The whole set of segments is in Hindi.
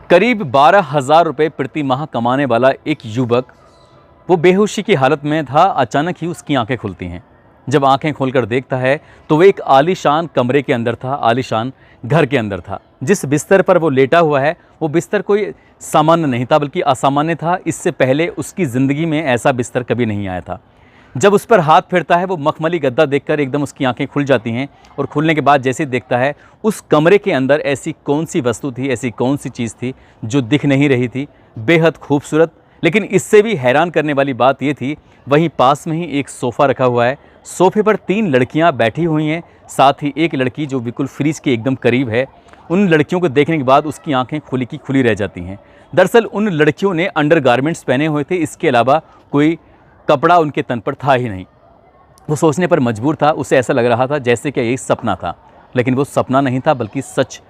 करीब 12,000 रुपये प्रति माह कमाने वाला एक युवक वो बेहोशी की हालत में था। अचानक ही उसकी आंखें खुलती हैं। जब आंखें खोलकर देखता है तो वो एक आलीशान कमरे के अंदर था, आलीशान घर के अंदर था। जिस बिस्तर पर वो लेटा हुआ है वो बिस्तर कोई सामान्य नहीं था बल्कि असामान्य था। इससे पहले उसकी ज़िंदगी में ऐसा बिस्तर कभी नहीं आया था। जब उस पर हाथ फेरता है वो मखमली गद्दा देखकर एकदम उसकी आंखें खुल जाती हैं और खुलने के बाद जैसे देखता है उस कमरे के अंदर ऐसी कौन सी वस्तु थी, ऐसी कौन सी चीज़ थी जो दिख नहीं रही थी, बेहद खूबसूरत। लेकिन इससे भी हैरान करने वाली बात ये थी, वहीं पास में ही एक सोफ़ा रखा हुआ है। सोफे पर 3 लड़कियां बैठी हुई हैं, साथ ही एक लड़की जो बिल्कुल फ्रिज के एकदम करीब है। उन लड़कियों को देखने के बाद उसकी आंखें खुली की खुली रह जाती हैं। दरअसल उन लड़कियों ने अंडरगारमेंट्स पहने हुए थे, इसके अलावा कोई कपड़ा उनके तन पर था ही नहीं। वो सोचने पर मजबूर था। उसे ऐसा लग रहा था जैसे कि ये सपना था, लेकिन वो सपना नहीं था बल्कि सच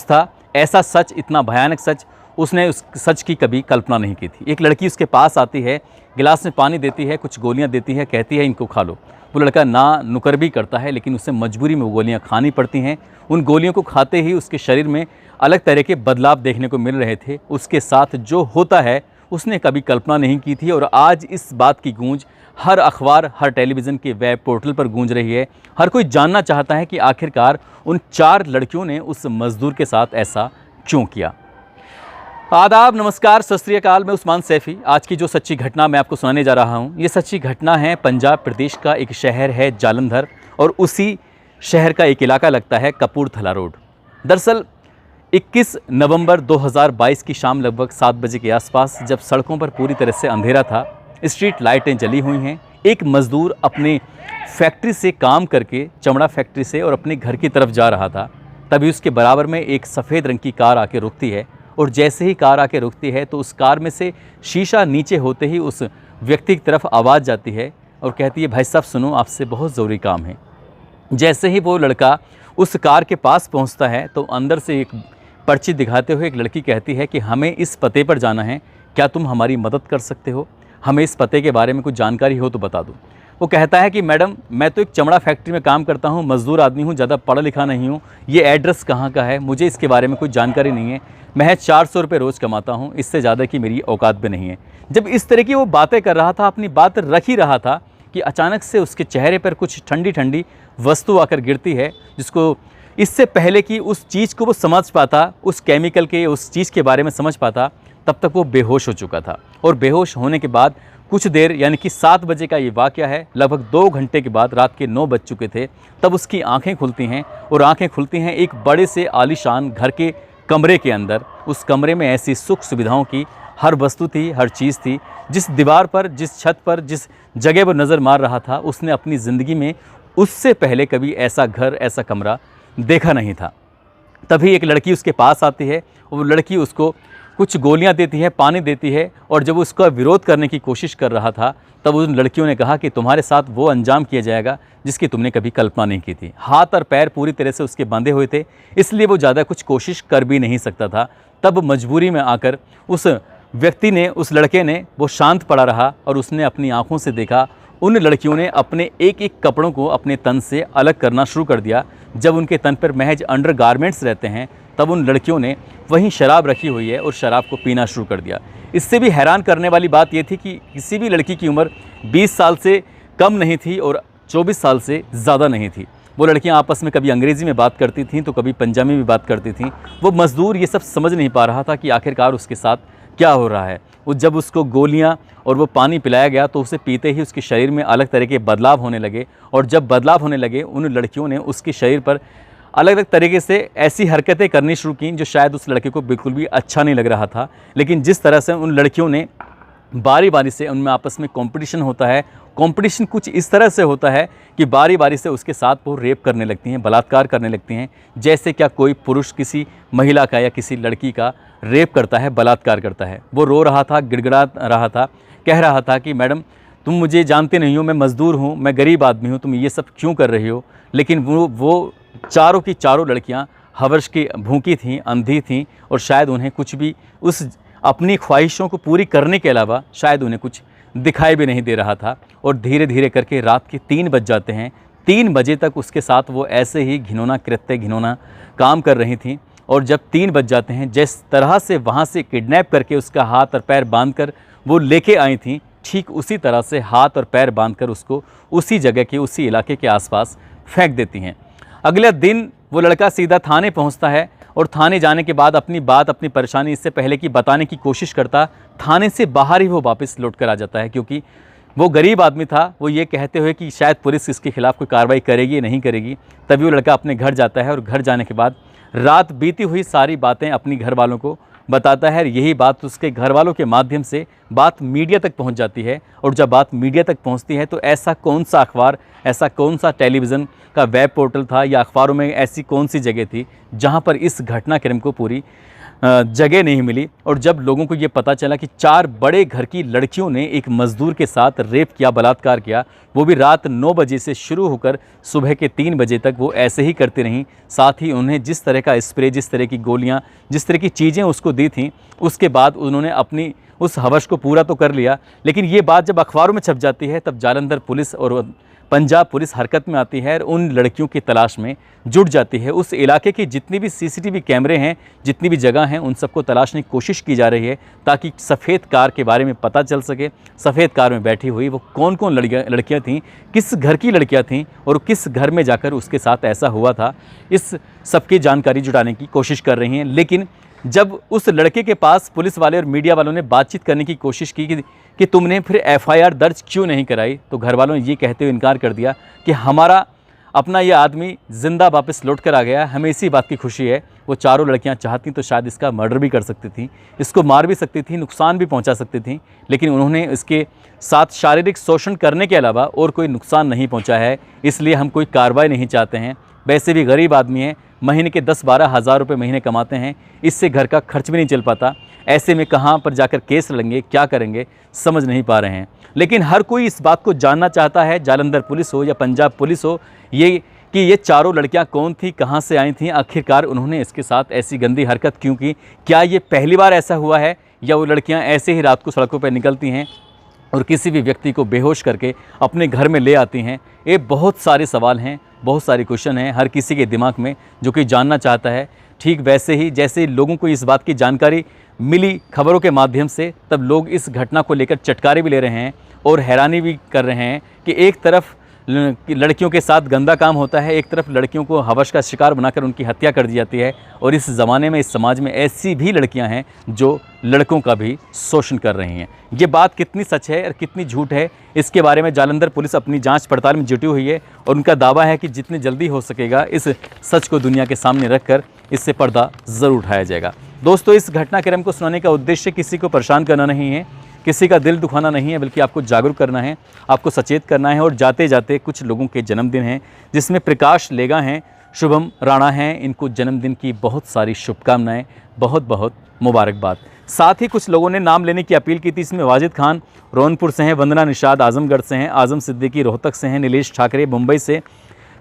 था। ऐसा सच, इतना भयानक सच, उसने उस सच की कभी कल्पना नहीं की थी। एक लड़की उसके पास आती है, गिलास में पानी देती है, कुछ गोलियां देती है, कहती है इनको खा लो। वो लड़का ना नुकर भी करता है, लेकिन उसे मजबूरी में वो गोलियां खानी पड़ती हैं। उन गोलियों को खाते ही उसके शरीर में अलग तरह के बदलाव देखने को मिल रहे थे। उसके साथ जो होता है उसने कभी कल्पना नहीं की थी और आज इस बात की गूंज हर अखबार, हर टेलीविज़न के वेब पोर्टल पर गूंज रही है। हर कोई जानना चाहता है कि आखिरकार उन 4 लड़कियों ने उस मज़दूर के साथ ऐसा क्यों किया। आदाब, नमस्कार, सत श्री अकाल। मैं उस्मान सैफ़ी। आज की जो सच्ची घटना मैं आपको सुनाने जा रहा हूँ, ये सच्ची घटना है पंजाब प्रदेश का एक शहर है जालंधर, और उसी शहर का एक इलाका लगता है कपूरथला रोड। दरअसल 21 नवंबर 2022 की शाम लगभग 7 बजे के आसपास, जब सड़कों पर पूरी तरह से अंधेरा था, स्ट्रीट लाइटें जली हुई हैं, एक मज़दूर अपने फैक्ट्री से काम करके, चमड़ा फैक्ट्री से, और अपने घर की तरफ जा रहा था। तभी उसके बराबर में एक सफ़ेद रंग की कार आके रुकती है, और जैसे ही कार आके रुकती है तो उस कार में से शीशा नीचे होते ही उस व्यक्ति की तरफ आवाज़ जाती है और कहती है, भाई साहब सुनो, आपसे बहुत ज़रूरी काम है। जैसे ही वो लड़का उस कार के पास पहुंचता है तो अंदर से एक पर्ची दिखाते हुए एक लड़की कहती है कि हमें इस पते पर जाना है, क्या तुम हमारी मदद कर सकते हो? हमें इस पते के बारे में कुछ जानकारी हो तो बता दो। वो कहता है कि मैडम, मैं तो एक चमड़ा फैक्ट्री में काम करता हूँ, मज़दूर आदमी हूँ, ज़्यादा पढ़ा लिखा नहीं हूँ, ये एड्रेस कहाँ का है मुझे इसके बारे में कुछ जानकारी नहीं है, महज 400 रुपये रोज़ कमाता हूँ, इससे ज़्यादा की मेरी औकात भी नहीं है। जब इस तरह की वो बातें कर रहा था, अपनी बात रख ही रहा था, कि अचानक से उसके चेहरे पर कुछ ठंडी ठंडी वस्तु आकर गिरती है, जिसको इससे पहले कि उस चीज़ को वो समझ पाता, उस केमिकल के, उस चीज़ के बारे में समझ पाता, तब तक वो बेहोश हो चुका था। और बेहोश होने के बाद कुछ देर, यानी कि 7 बजे का ये वाक़या है, लगभग 2 घंटे के बाद, रात के 9 बज चुके थे, तब उसकी आंखें खुलती हैं। और आंखें खुलती हैं एक बड़े से आलीशान घर के कमरे के अंदर। उस कमरे में ऐसी सुख सुविधाओं की हर वस्तु थी, हर चीज़ थी। जिस दीवार पर, जिस छत पर, जिस जगह पर नज़र मार रहा था, उसने अपनी ज़िंदगी में उससे पहले कभी ऐसा घर, ऐसा कमरा देखा नहीं था। तभी एक लड़की उसके पास आती है, वो लड़की उसको कुछ गोलियां देती है, पानी देती है, और जब उसका विरोध करने की कोशिश कर रहा था तब उन लड़कियों ने कहा कि तुम्हारे साथ वो अंजाम किया जाएगा जिसकी तुमने कभी कल्पना नहीं की थी। हाथ और पैर पूरी तरह से उसके बांधे हुए थे, इसलिए वो ज़्यादा कुछ कोशिश कर भी नहीं सकता था। तब मजबूरी में आकर उस व्यक्ति ने, उस लड़के ने, वो शांत पड़ा रहा और उसने अपनी आँखों से देखा उन लड़कियों ने अपने एक एक कपड़ों को अपने तन से अलग करना शुरू कर दिया। जब उनके तन पर महज अंडरगारमेंट्स रहते हैं, तब उन लड़कियों ने वहीं शराब रखी हुई है और शराब को पीना शुरू कर दिया। इससे भी हैरान करने वाली बात यह थी कि किसी भी लड़की की उम्र 20 साल से कम नहीं थी और 24 साल से ज़्यादा नहीं थी। वो लड़कियां आपस में कभी अंग्रेज़ी में बात करती थीं तो कभी पंजाबी में बात करती थीं। वो मज़दूर ये सब समझ नहीं पा रहा था कि आखिरकार उसके साथ क्या हो रहा है। वो जब उसको गोलियाँ और वो पानी पिलाया गया तो उसे पीते ही उसके शरीर में अलग तरह के बदलाव होने लगे, और जब बदलाव होने लगे उन लड़कियों ने उसके शरीर पर अलग अलग तरीके से ऐसी हरकतें करनी शुरू की जो शायद उस लड़के को बिल्कुल भी अच्छा नहीं लग रहा था। लेकिन जिस तरह से उन लड़कियों ने बारी बारी से, उनमें आपस में कंपटीशन होता है, कंपटीशन कुछ इस तरह से होता है कि बारी बारी से उसके साथ वो रेप करने लगती हैं, बलात्कार करने लगती हैं। जैसे क्या कोई पुरुष किसी महिला का या किसी लड़की का रेप करता है, बलात्कार करता है। वो रो रहा था, गिड़गिड़ा रहा था, कह रहा था कि मैडम तुम मुझे जानते नहीं हो, मैं मज़दूर हूँ, मैं गरीब आदमी हूँ, तुम ये सब क्यों कर रही हो। लेकिन वो चारों की चारों लड़कियां हवस की भूखी थीं, अंधी थीं, और शायद उन्हें कुछ भी उस अपनी ख्वाहिशों को पूरी करने के अलावा शायद उन्हें कुछ दिखाई भी नहीं दे रहा था। और धीरे धीरे करके रात के 3 बज जाते हैं। 3 बजे तक उसके साथ वो ऐसे ही घिनौना कृत्य, घिनौना काम कर रही थीं। और जब 3 बज जाते हैं, जिस तरह से वहाँ से किडनैप करके उसका हाथ और पैर बांधकर वो लेके आई थी, ठीक उसी तरह से हाथ और पैर बांधकर उसको उसी जगह के, उसी इलाके के आसपास फेंक देती हैं। अगले दिन वो लड़का सीधा थाने पहुंचता है और थाने जाने के बाद अपनी बात, अपनी परेशानी इससे पहले कि बताने की कोशिश करता, थाने से बाहर ही वो वापस लौट कर आ जाता है, क्योंकि वो गरीब आदमी था। वो ये कहते हुए कि शायद पुलिस इसके खिलाफ़ कोई कार्रवाई करेगी या नहीं करेगी। तभी वो लड़का अपने घर जाता है और घर जाने के बाद रात बीती हुई सारी बातें अपनी घर वालों को बताता है। यही बात उसके घर वालों के माध्यम से बात मीडिया तक पहुंच जाती है। और जब बात मीडिया तक पहुंचती है तो ऐसा कौन सा अखबार, ऐसा कौन सा टेलीविज़न का वेब पोर्टल था या अखबारों में ऐसी कौन सी जगह थी जहां पर इस घटनाक्रम को पूरी जगह नहीं मिली। और जब लोगों को ये पता चला कि 4 बड़े घर की लड़कियों ने एक मज़दूर के साथ रेप किया, बलात्कार किया, वो भी रात 9 बजे से शुरू होकर सुबह के 3 बजे तक वो ऐसे ही करती रहीं। साथ ही उन्हें जिस तरह का स्प्रे, जिस तरह की गोलियां, जिस तरह की चीज़ें उसको दी थीं, उसके बाद उन्होंने अपनी उस हवस को पूरा तो कर लिया। लेकिन ये बात जब अखबारों में छप जाती है तब जालंधर पुलिस और पंजाब पुलिस हरकत में आती है और उन लड़कियों की तलाश में जुट जाती है। उस इलाके की जितनी भी सीसीटीवी कैमरे हैं, जितनी भी जगह हैं, उन सबको तलाशने की कोशिश की जा रही है ताकि सफ़ेद कार के बारे में पता चल सके। सफ़ेद कार में बैठी हुई वो कौन कौन लड़कियां थीं, किस घर की लड़कियां थीं और किस घर में जाकर उसके साथ ऐसा हुआ था, इस सबकी जानकारी जुटाने की कोशिश कर रही हैं। लेकिन जब उस लड़के के पास पुलिस वाले और मीडिया वालों ने बातचीत करने की कोशिश की कि तुमने फिर एफआईआर दर्ज क्यों नहीं कराई, तो घर वालों ने ये कहते हुए इनकार कर दिया कि हमारा अपना ये आदमी ज़िंदा वापस लौट कर आ गया, हमें इसी बात की खुशी है। वो चारों लड़कियां चाहती तो शायद इसका मर्डर भी कर सकती थी, इसको मार भी सकती थी, नुकसान भी पहुंचा सकती थी, लेकिन उन्होंने इसके साथ शारीरिक शोषण करने के अलावा और कोई नुकसान नहीं पहुँचा है, इसलिए हम कोई कार्रवाई नहीं चाहते हैं। वैसे भी गरीब आदमी हैं, महीने के 10-12 हज़ार रुपये महीने कमाते हैं, इससे घर का खर्च भी नहीं चल पाता। ऐसे में कहाँ पर जाकर केस लड़ेंगे, क्या करेंगे, समझ नहीं पा रहे हैं। लेकिन हर कोई इस बात को जानना चाहता है, जालंधर पुलिस हो या पंजाब पुलिस हो, ये चारों लड़कियां कौन थी, कहाँ से आई थीं, आखिरकार उन्होंने इसके साथ ऐसी गंदी हरकत क्यों की। क्या ये पहली बार ऐसा हुआ है या वो लड़कियाँ ऐसे ही रात को सड़कों पर निकलती हैं और किसी भी व्यक्ति को बेहोश करके अपने घर में ले आती हैं। ये बहुत सारे सवाल हैं, बहुत सारे क्वेश्चन हैं हर किसी के दिमाग में जो कि जानना चाहता है। ठीक वैसे ही जैसे लोगों को इस बात की जानकारी मिली खबरों के माध्यम से, तब लोग इस घटना को लेकर चटकारे भी ले रहे हैं और हैरानी भी कर रहे हैं कि एक तरफ लड़कियों के साथ गंदा काम होता है, एक तरफ लड़कियों को हवस का शिकार बनाकर उनकी हत्या कर दी जाती है। और इस ज़माने में, इस समाज में ऐसी भी लड़कियां हैं जो लड़कों का भी शोषण कर रही हैं। ये बात कितनी सच है और कितनी झूठ है, इसके बारे में जालंधर पुलिस अपनी जांच पड़ताल में जुटी हुई है और उनका दावा है कि जितनी जल्दी हो सकेगा इस सच को दुनिया के सामने रखकर इससे पर्दा ज़रूर उठाया जाएगा। दोस्तों, इस घटनाक्रम को सुनाने का उद्देश्य किसी को परेशान करना नहीं है, किसी का दिल दुखाना नहीं है, बल्कि आपको जागरूक करना है, आपको सचेत करना है। और जाते जाते कुछ लोगों के जन्मदिन हैं, जिसमें प्रकाश लेगा हैं, शुभम राणा हैं, इनको जन्मदिन की बहुत सारी शुभकामनाएं, बहुत बहुत मुबारकबाद। साथ ही कुछ लोगों ने नाम लेने की अपील की थी, इसमें वाजिद खान रोहनपुर से हैं, वंदना निषाद आजमगढ़ से हैं, आजम सिद्दीकी रोहतक से हैं, नीलेश ठाकरे मुंबई से,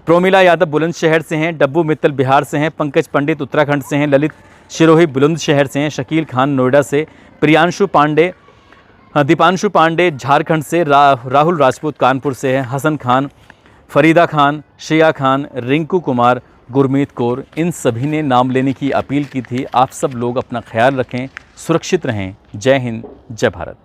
प्रोमिला यादव बुलंदशहर से हैं, डब्बू मित्तल बिहार से हैं, पंकज पंडित उत्तराखंड से हैं, ललित शिरोही बुलंदशहर से हैं, शकील खान नोएडा से, प्रियांशु पांडे, दीपांशु पांडे झारखंड से, राहुल राजपूत कानपुर से हैं, हसन खान, फरीदा खान, शिया खान, रिंकू कुमार, गुरमीत कौर, इन सभी ने नाम लेने की अपील की थी। आप सब लोग अपना ख्याल रखें, सुरक्षित रहें। जय हिंद, जय भारत।